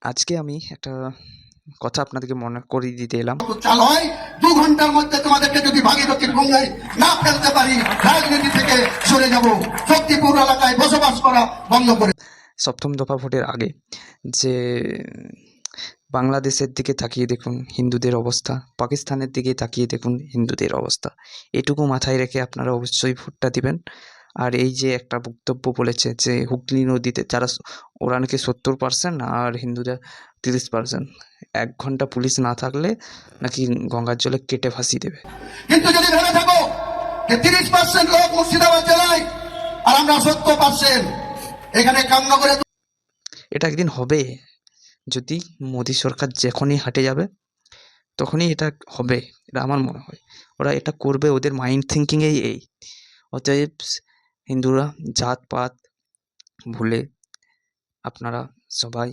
আজকে আমি একটা কথা আপনাদেরকে মনে করিয়ে দিতে এলাম। চাল হয় 2 ঘন্টার মধ্যে তোমাদেরকে যদি ভাগীরথীর গঙ্গায় না ফেলতে পারি, রাজনীতি থেকে সরে যাব, শক্তিপুর এলাকায় বসবাস করা বন্ধ করে। সপ্তম দফা ভোটের আগে যে বাংলাদেশের দিকে তাকিয়ে দেখুন হিন্দুদের অবস্থা, পাকিস্তানের দিকে তাকিয়ে দেখুন হিন্দুদের অবস্থা। এটুকু মাথায় রেখে আপনারা অবশ্যই ভোটটা দিবেন। আর এই যে একটা বক্তব্য বলেছে যে হুগলি নদীতে যারা ওরা নাকি 70% আর হিন্দুরা 30%, 1 ঘন্টা পুলিশ না থাকলে নাকি গঙ্গার জলে কেটে ভাসিয়ে দেবে। কিন্তু যদি ভেবে থাকো যে 30% লোক মুর্শিদাবাদ জেলায় আর আমরা 70% এখানে কামনগরে, এটা একদিন হবে। যদি মোদী সরকার যখনই হাঁটে যাবে তখনই এটা হবে, এটা আমার মনে হয়। ওরা এটা করবে, ওদের মাইন্ড থিঙ্কিংয়েই এই। অতএব হিন্দুরা জাতপাত ভুলে আপনারা সবাই